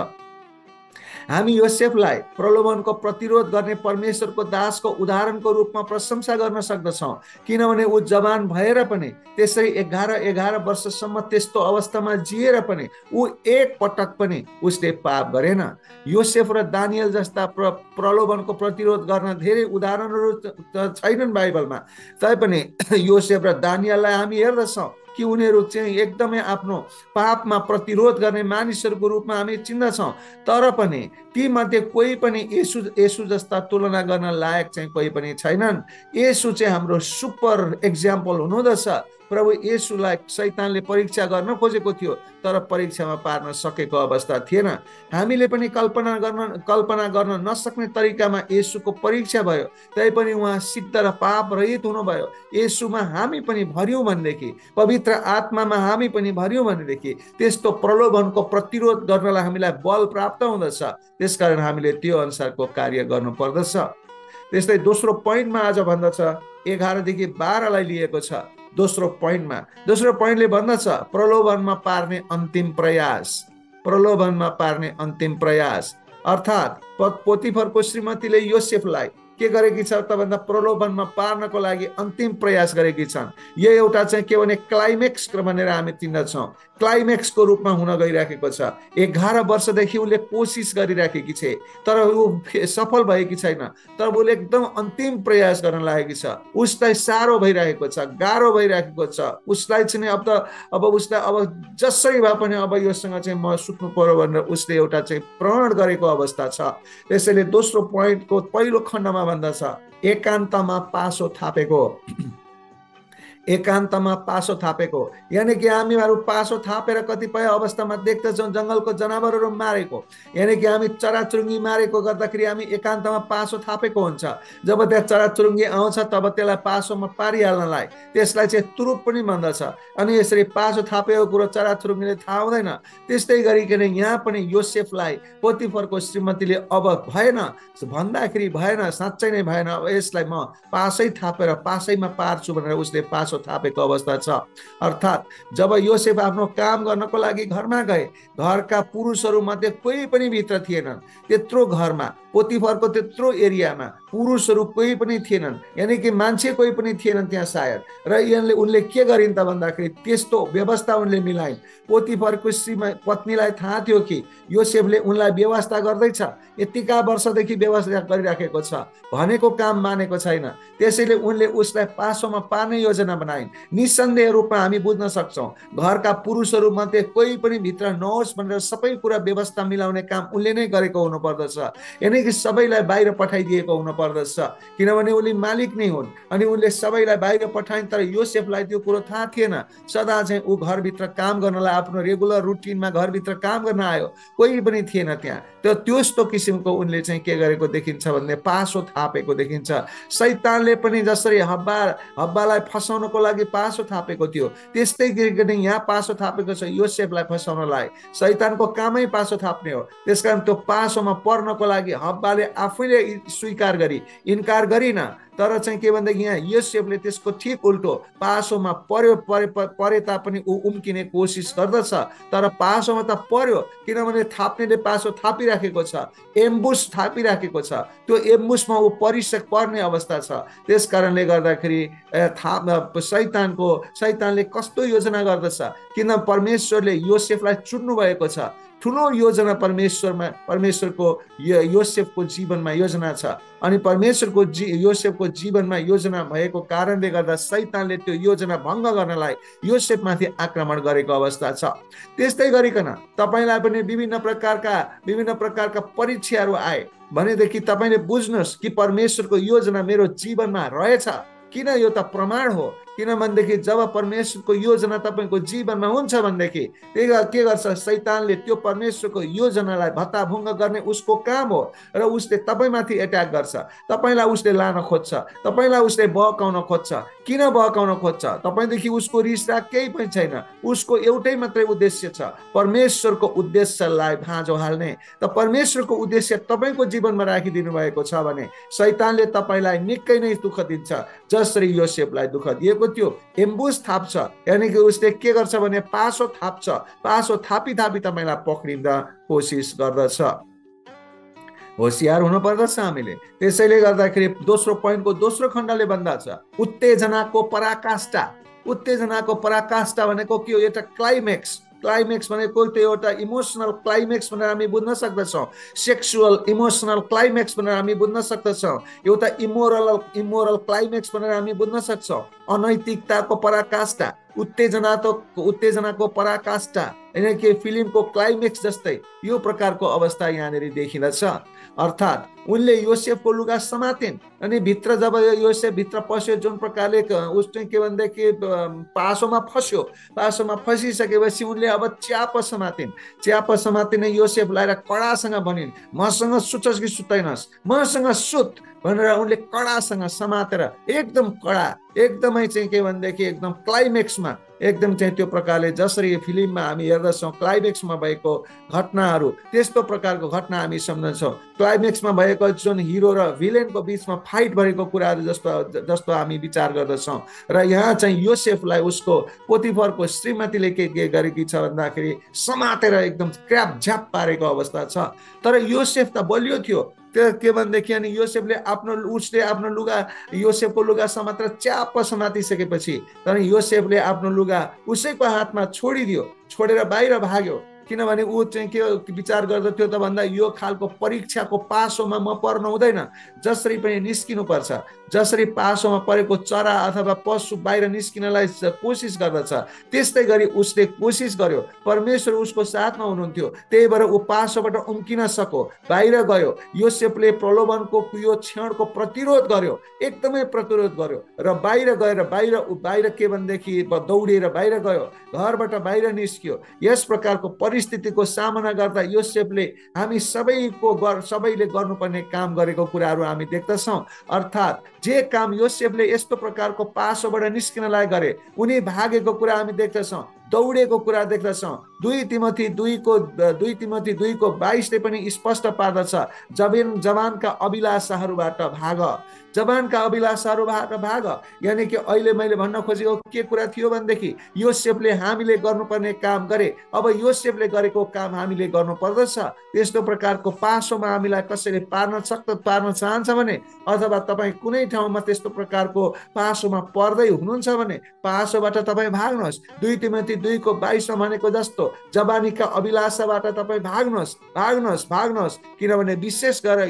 हामी योसेफलाई प्रलोभनको प्रतिरोध गर्ने परमेश्वरको दासको उदाहरणको रूपमा प्रशंसा गर्न सक्दछौँ, किनभने ऊ जवान भएर पनि त्यसरी 11 वर्षसम्म त्यस्तो अवस्थामा जिएर पनि ऊ एक पटक पनि उसले पाप गरेन। योसेफ र दानियल जस्ता प्रलोभनको प्रतिरोध गर्न धेरै उदाहरणहरू छैनन् बाइबलमा, तैपनि योसेफ र दानियललाई हामी हेर्दछौँ कि उनीहरू चाहिँ एकदमै आफ्नो पापमा प्रतिरोध गर्ने मानिसहरूको रूपमा हामी चिन्दछौँ। तर पनि ती मध्ये कोही पनि येशू जस्ता तुलना गर्न लायक चाहिँ कोही पनि छैनन्। येशू चाहिँ हाम्रो सुपर एक्जाम्पल हुनुहुँदछ। प्रभु येशूलाई शैतानले परीक्षा गर्न खोजेको थियो, तर परीक्षामा पार्न सकेको अवस्था थिएन। हामीले पनि कल्पना गर्न नसक्ने तरिकामा येशूको परीक्षा भयो, तैपनि उहाँ सिद्ध र पाप रहित हुनुभयो। येशूमा हामी पनि भर्यौँ भनेदेखि, पवित्र आत्मामा हामी पनि भर्यौँ भनेदेखि त्यस्तो प्रलोभनको प्रतिरोध गर्नलाई हामीलाई बल प्राप्त हुँदछ। त्यसकारण हामीले त्यो अनुसारको कार्य गर्नु पर्दछ। त्यस्तै दोस्रो पोइन्टमा आज भन्दछ 11 देखि 12 लिएको छ। दोस्रो पोइन्टले भन्दछ प्रलोभनमा पार्ने अन्तिम प्रयास। प्रलोभनमा पार्ने अन्तिम प्रयास अर्थात् पोतिफरको श्रीमतीले योसेफलाई के गरेकी छ त भन्दा प्रलोभनमा पार्नको लागि अन्तिम प्रयास गरेकी छन्। यो एउटा चाहिँ के भने क्लाइमेक्स भनेर हामी चिन्दछौँ, क्लाइमेक्सको रूपमा हुन गइराखेको छ। 11 वर्षदेखि उसले कोसिस गरिराखेकी छे, तर ऊ सफल भएकी छैन। तर उसले एकदम अन्तिम प्रयास गर्न लागेकी छ। उसलाई साह्रो भइरहेको छ, गाह्रो भइरहेको छ। उसलाई चाहिँ अब उसलाई अब जसरी भए पनि अब योसँग चाहिँ म सुत्नु पर्यो भनेर उसले एउटा चाहिँ प्रण गरेको अवस्था छ। त्यसैले दोस्रो पोइन्टको पहिलो खण्डमा भन्दछ एकान्तमा पासो थापेको। एकान्तमा पासो थापेको यानी कि हामीहरू पासो थापेर कतिपय अवस्थामा देख्दछौँ जङ्गलको जनावरहरू मारेको, यानी कि हामी चराचुरुङ्गी मारेको गर्दाखेरि हामी एकान्तमा पासो थापेको हुन्छ। जब त्यहाँ चराचुरुङ्गी आउँछ तब त्यसलाई पासोमा पारिहाल्नलाई त्यसलाई चाहिँ तुरुप पनि भन्दछ। अनि यसरी पासो थापेको कुरो चराचुरुङ्गीले थाहा हुँदैन। त्यस्तै गरिकन यहाँ पनि योसेफलाई पोतिफरको श्रीमतीले अब भएन भन्दाखेरि भएन, साँच्चै नै भएन, अब यसलाई म पासै थापेर पासैमा पार्छु भनेर उसले पासो थापेको अवस्था छ। अर्थात् जब योसेफ आफ्नो काम गर्नको लागि घरमा गए, घरका पुरुषहरू मध्ये कोही पनि भित्र थिएनन्। त्यत्रो घरमा पोतिफरको त्यत्रो एरियामा पुरुषहरू कोही पनि थिएनन्, यानी कि मान्छे कोही पनि थिएनन् त्यहाँ सायद। र उनले के गरिन् त भन्दाखेरि त्यस्तो व्यवस्था उनले मिलाइन्। पोतिफरको पत्नीलाई थाहा थियो कि योसेफले उनलाई व्यवस्था गर्दैछ, यतिका वर्षदेखि व्यवस्था गरिराखेको छ, भनेको काम मानेको छैन। त्यसैले उनले उसलाई पासोमा पार्ने योजना बनाइन्। निसन्देह रूपमा हामी बुझ्न सक्छौँ घरका पुरुषहरू मध्ये कोही पनि भित्र नहोस् भनेर सबै कुरा व्यवस्था मिलाउने काम उनले नै गरेको हुनुपर्दछ। यानी कि सबैलाई बाहिर पठाइदिएको हुन पर्दछ, किनभने उनी मालिक नै हुन्। अनि उनले सबैलाई बाहिर पठाइन्, तर योसेफलाई त्यो कुरो थाहा थिएन। सदा चाहिँ ऊ घरभित्र काम गर्नलाई आफ्नो रेगुलर रुटिनमा घरभित्र काम गर्न आयो, कोही पनि थिएन त्यहाँ। त्यस्तो किसिमको उनले चाहिँ के गरेको देखिन्छ भन्ने पासो थापेको देखिन्छ। शैतानले पनि जसरी हब्बालाई फसाउनको लागि पासो थापेको थियो, त्यस्तै गरिकन यहाँ पासो थापेको छ योसेफलाई फसाउनलाई। शैतानको कामै पासो थाप्ने हो। त्यसकारण त्यो पासोमा पर्नको लागि हब्बाले आफैले स्वीकार गरी इन्कार गरिन, तर चाहिँ के भन्दाखेरि यहाँ योसेफले त्यसको ठिक उल्टो पासोमा परे तापनि ऊ उम्किने कोसिस गर्दछ। तर पासोमा त पर्यो, किनभने थाप्नेले पासो थापिराखेको छ, एम्बुस थापिराखेको छ। त्यो एम्बुसमा ऊ पर्ने अवस्था छ। त्यस कारणले गर्दाखेरि शैतानले कस्तो योजना गर्दछ, किन परमेश्वरले योसेफलाई चुन्नु भएको छ। ठुलो योजना परमेश्वरको योसेफको जीवनमा योजना छ। अनि परमेश्वरको योसेफको जीवनमा योजना भएको कारणले गर्दा शैतानले त्यो योजना भङ्ग गर्नलाई योसेफमाथि आक्रमण गरेको अवस्था छ। त्यस्तै गरिकन तपाईलाई पनि विभिन्न प्रकारका परीक्षाहरू आए भनेदेखि तपाईले बुझ्नुहोस् कि परमेश्वरको योजना मेरो जीवनमा रहेछ। किन यो त प्रमाण हो, किनभनेदेखि जब परमेश्वरको योजना तपाईँको जीवनमा हुन्छ भनेदेखि के गर्छ, शैतानले त्यो परमेश्वरको योजनालाई भत्ताभुङ्ग गर्ने उसको काम हो र उसले तपाईँमाथि एट्याक गर्छ। तपाईँलाई उसले लान खोज्छ, तपाईँलाई उसले बहकाउन खोज्छ। किन बहकाउन खोज्छ? तपाईँदेखि उसको रिसराग केही पनि छैन। उसको एउटै मात्रै उद्देश्य छ, परमेश्वरको उद्देश्यलाई भाँजो हाल्ने। त परमेश्वरको उद्देश्य तपाईँको जीवनमा राखिदिनु भएको छ भने शैतानले तपाईँलाई निकै नै दुःख दिन्छ, जसरी योसेफलाई दुःख दिएको थियो। एम्बुस थाप्छ, यानि कि उसले के गर्छ भने पासो थाप्छ। पासो थापी तपाईँलाई पक्रिँदा कोसिस गर्दछ। होशियार हुनु पर्दछ हामीले। त्यसैले गर्दाखेरि दोस्रो पोइन्टको दोस्रो खण्डले भन्दछ उत्तेजनाको पराकाष्ठा। उत्तेजनाको पराकाष्ठा भनेको के हो? एउटा क्लाइमेक्स भनेको त्यो एउटा इमोसनल क्लाइमेक्स भनेर हामी बुझ्न सक्दछौँ। सेक्सुअल इमोसनल क्लाइमेक्स भनेर हामी बुझ्न सक्दछौँ। एउटा इमोरल क्लाइमेक्स भनेर हामी बुझ्न सक्छौँ। अनैतिकताको पराकाष्ठा, उत्तेजनाको पराकाष्ठा, यानी कि फिल्मको क्लाइमेक्स जस्तै यो प्रकारको अवस्था यहाँनिर देखिँदछ। अर्थात् उनले योसेफको लुगा समातिन् अनि भित्र जब योसेफ भित्र पस्यो, जुन प्रकारले उसले के भनेदेखि पासोमा फसिसकेपछि उनले अब च्याप समातिन् योसेफलाई र कडासँग भनिन्, मसँग सुत्छस् कि सुत्दैनस्, मसँग सुत भनेर उनले कडासँग समातेर एकदम कडा, एकदमै चाहिँ के भनेदेखि एकदम क्लाइमेक्समा एकदम चाहिँ त्यो प्रकारले जसरी फिल्ममा हामी हेर्दछौँ क्लाइमेक्समा भएको घटनाहरू, त्यस्तो प्रकारको घटना हामी सम्झन्छौँ। क्लाइमेक्समा भएको जुन हिरो र भिलेनको बिचमा फाइट भएको कुराहरू जस्तो हामी विचार गर्दछौँ। र यहाँ चाहिँ योसेफलाई उसको पोतिफरको श्रीमतीले के गरेकी छ भन्दाखेरि समातेर एकदम क्र्याप झ्याप पारेको अवस्था छ। तर योसेफ त बलियो थियो। त्यो के भनेदेखि अनि योसेफको लुगा समातेर च्याप समातिसकेपछि तर योसेफले आफ्नो लुगा उसैको हातमा छोडेर बाहिर भाग्यो। किनभने ऊ चाहिँ के विचार गर्दथ्यो त भन्दा यो खालको परीक्षाको पासोमा म पर्न हुँदैन, जसरी पनि निस्किनु पर्छ। जसरी पासोमा परेको चरा अथवा पशु बाहिर निस्किनलाई कोसिस गर्दछ, त्यस्तै गरी उसले कोसिस गर्यो। परमेश्वर उसको साथमा हुनुहुन्थ्यो, त्यही भएर ऊ पासोबाट उम्किन सक्यो, बाहिर गयो। योसेफले प्रलोभनको यो क्षणको प्रतिरोध गर्यो, एकदमै प्रतिरोध गर्यो र बाहिर के भनेदेखि दौडेर बाहिर गयो, घरबाट बाहिर निस्कियो। यस प्रकारको परिस्थितिको सामना गर्दा योसेफले हामी सबैले गर्नुपर्ने काम गरेको कुराहरू हामी देख्दछौँ। अर्थात् जे काम योसेफले यस्तो प्रकारको पासोबाट निस्किनलाई गरे, उनी भागेको कुरा हामी देख्दछौँ, दौडेको कुरा देख्दछौँ। 2 तिमोथी 2:22 पनि स्पष्ट पार्दछ, जवानका अभिलाषाहरूबाट भाग, यानि कि अहिले मैले भन्न खोजेको के कुरा थियो भनेदेखि योसेफले हामीले गर्नुपर्ने काम गरे, अब योसेफले गरेको काम हामीले गर्नु पर्दछ। त्यस्तो प्रकारको पासोमा हामीलाई कसैले पार्न चाहन्छ भने, अथवा तपाईँ कुनै ठाउँमा त्यस्तो प्रकारको पासोमा पर्दै हुनुहुन्छ भने पासोबाट तपाईँ भाग्नुहोस्। 2 तिमोथी 2:22 भनेको जस्तो जवानीका अभिलाषाबाट तपाईँ भाग्नुहोस्। किनभने विशेष गरेर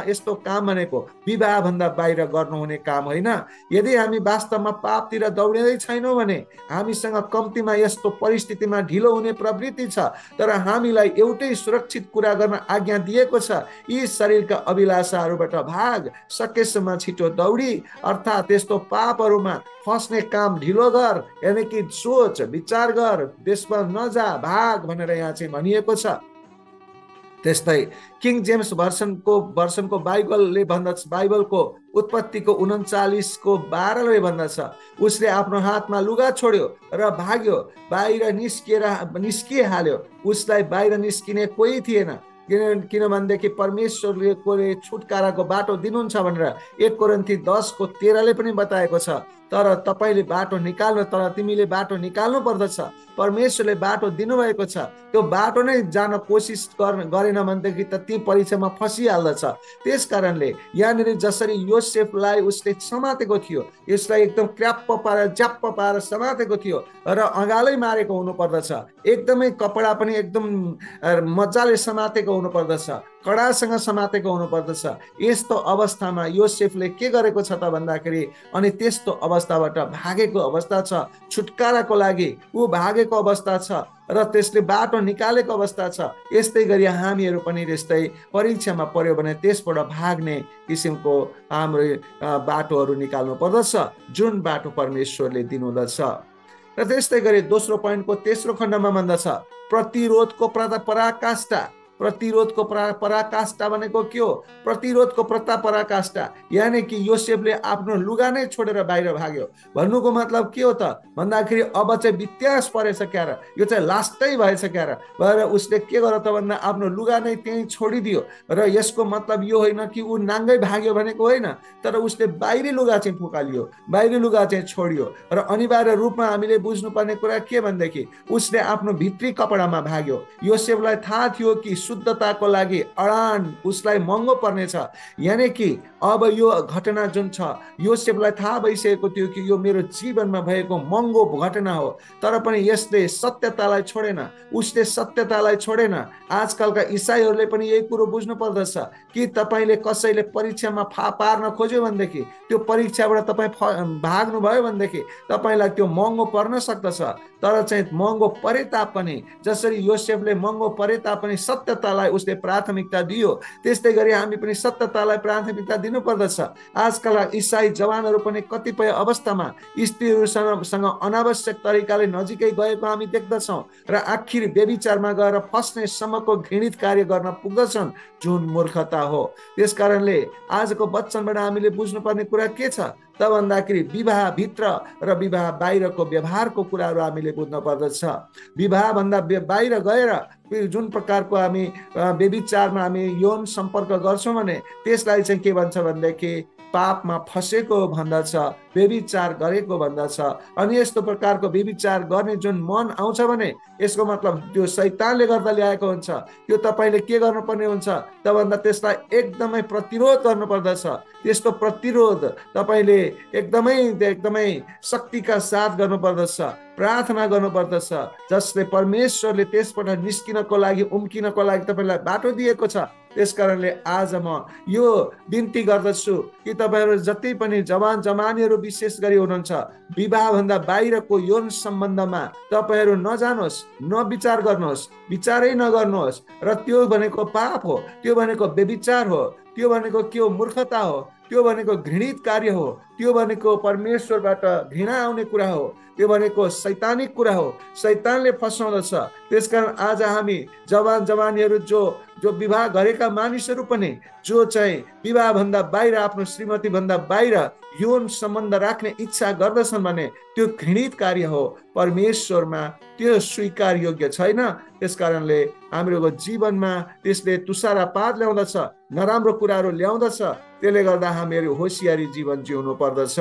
यस्तो काम भनेको विवाह भन्दा बाहिर गर्नुहुने काम होइन। यदि हामी वास्तवमा पापतिर दौडिँदै छैनौँ भने हामीसँग कम्तीमा यस्तो परिस्थितिमा ढिलो हुने प्रवृत्ति छ। तर हामीलाई एउटै सुरक्षित कुरा गर्न आज्ञा दिएको छ, यी शरीरका अभिलाषाहरूबाट भाग, सकेसम्म छिटो दौडी। अर्थात् त्यस्तो पापहरूमा फस्ने काम ढिलो गर, यानी कि सोच विचार गर, त्यसमा नजा, भाग भनेर यहाँ चाहिँ भनिएको छ। त्यस्तै किङ जेम्स भर्सनको बाइबलले भन्दछ, बाइबलको उत्पत्तिको 39:12ले भन्दछ, उसले आफ्नो हातमा लुगा छोड्यो र भाग्यो, बाहिर निस्किहाल्यो। उसलाई बाहिर निस्किने कोही थिएन, किनभनेदेखि परमेश्वरले कोले छुटकाराको बाटो दिनुहुन्छ भनेर 1 कोरिन्थी 10:13ले पनि बताएको छ। तर तपाईँले बाटो निकाल्नु, तर तिमीले बाटो निकाल्नु पर्दछ। परमेश्वरले बाटो दिनुभएको छ, त्यो बाटो नै जान कोसिस गरेन भनेदेखि त ती परीक्षामा फसिहाल्दछ। त्यस कारणले यहाँनिर जसरी योसेफलाई उसले समातेको थियो, यसलाई एकदम क्र्याप्प पारेर ज्याप्प पारेर समातेको थियो र अँगालै मारेको हुनु पर्दछ, एकदमै कपडा पनि एकदम मजाले समातेको हुनु पर्दछ, कडासँग समातेको हुनु पर्दछ। यस्तो अवस्थामा योसेफले के गरेको छ त भन्दाखेरि, अनि त्यस्तो अवस्थाबाट भागेको अवस्था छ, छुटकाराको लागि ऊ भागेको अवस्था छ र त्यसले बाटो निकालेको अवस्था छ। यस्तै गरी हामीहरू पनि त्यस्तै परीक्षामा पर्यो भने त्यसबाट भाग्ने किसिमको हाम्रो बाटोहरू निकाल्नु पर्दछ, जुन बाटो परमेश्वरले दिनुहुँदछ। र त्यस्तै गरी दोस्रो पोइन्टको तेस्रो खण्डमा भन्दछ, प्रतिरोधको पराकाष्ठा। प्रतिरोधको पराकाष्ठा भनेको के हो? प्रतिरोधको पराकाष्ठा यानि कि योसेफले आफ्नो लुगा नै छोडेर बाहिर भाग्यो। भन्नुको मतलब के हो त भन्दाखेरि अब चाहिँ व्यत्यास परेछ क्यार, यो चाहिँ लास्टै भएछ क्यार भएर उसले के गर्यो त भन्दा आफ्नो लुगा नै त्यहीँ छोडिदियो। र यसको मतलब यो होइन कि ऊ नाङ्गै भाग्यो भनेको होइन, तर उसले बाहिरी लुगा चाहिँ फुकालियो, बाहिरी लुगा चाहिँ छोडियो। र अनिवार्य रूपमा हामीले बुझ्नुपर्ने कुरा के भनेदेखि उसले आफ्नो भित्री कपडामा भाग्यो। योसेफलाई थाहा थियो कि शुद्धताको लागि अडान उसलाई महँगो पर्नेछ, यानि कि अब यो घटना जुन छ योसेफलाई थाहा भइसकेको थियो कि यो मेरो जीवनमा भएको महँगो घटना हो, तर पनि यसले सत्यतालाई छोडेन, उसले सत्यतालाई छोडेन। आजकलका इसाईहरूले पनि यही कुरो बुझ्नु पर्दछ कि तपाईँले कसैले परीक्षामा पार्न खोज्यो भनेदेखि, त्यो परीक्षाबाट तपाईँ भाग्नुभयो भनेदेखि तपाईँलाई त्यो महँगो पर्न सक्दछ। तर चाहिँ महँगो परे तापनि, जसरी योसेफले महँगो परे तापनि सत्यतालाई उसले प्राथमिकता दियो, त्यस्तै गरी हामी पनि सत्यतालाई प्राथमिकता दिनुपर्दछ। आजकल इसाई जवानहरू पनि कतिपय अवस्थामा स्त्रीहरूसँग अनावश्यक तरिकाले नजिकै गएको हामी देख्दछौँ र आखिर व्यभिचारमा गएर फस्ने सम्मको घृणित कार्य गर्न पुग्दछन्, जुन मूर्खता हो। त्यस कारणले आजको वचनबाट हामीले बुझ्नुपर्ने कुरा के छ त भन्दाखेरि विवाह भित्र र विवाह बाहिरको व्यवहारको कुराहरू हामीले बुझ्न पर्दछ। विवाह भन्दा बाहिर गएर जुन प्रकारको हामी व्यभिचारमा हामी यौन सम्पर्क गर्छौँ भने त्यसलाई चाहिँ के भन्छ भनेदेखि पापमा फसेको भन्दछ, व्यभिचार गरेको भन्दछ। अनि यस्तो प्रकारको व्यभिचार गर्ने जुन मन आउँछ भने यसको मतलब त्यो शैतानले गर्दा ल्याएको हुन्छ। त्यो तपाईँले के गर्नुपर्ने हुन्छ त भन्दा त्यसलाई एकदमै प्रतिरोध गर्नुपर्दछ। त्यसको प्रतिरोध तपाईँले एकदमै शक्तिका साथ गर्नुपर्दछ, प्रार्थना गर्नुपर्दछ, जसले परमेश्वरले त्यसबाट निस्किनको लागि, उम्किनको लागि तपाईँलाई बाटो दिएको छ। त्यस कारणले आज म यो बिन्ती गर्दछु कि तपाईँहरू जति पनि जवानीहरू विशेष गरी हुनुहुन्छ, विवाहभन्दा बाहिरको यौन सम्बन्धमा तपाईँहरू नजानुहोस्, नविचार गर्नुहोस्, विचारै नगर्नुहोस्। र त्यो भनेको पाप हो, त्यो भनेको व्यभिचार हो, त्यो भनेको के हो? मूर्खता हो, त्यो भनेको घृणित कार्य हो, त्यो भनेको परमेश्वरबाट घृणा आउने कुरा हो, त्यो भनेको शैतानिक कुरा हो, शैतानले फसाउँदछ। त्यसकारण आज हामी जवानीहरू जो विवाह गरेका मानिसहरू पनि जो चाहिँ विवाहभन्दा बाहिर, आफ्नो श्रीमतीभन्दा बाहिर यौन सम्बन्ध राख्ने इच्छा गर्दछन् भने त्यो घृणित कार्य हो, परमेश्वरमा त्यो स्वीकार योग्य छैन। त्यस कारणले हाम्रो जीवनमा त्यसले तुषारपात ल्याउँदछ, नराम्रो कुराहरू ल्याउँदछ। त्यसले गर्दा हामीहरू होसियारी जीवन जिउनु पर्दछ।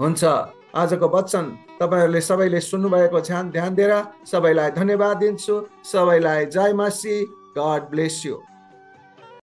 हुन्छ, आजको वचन तपाईहरूले सबैले सुन्नुभएको ध्यान दिएर सबैलाई धन्यवाद दिन्छु। सबैलाई जय मसीह। God bless you.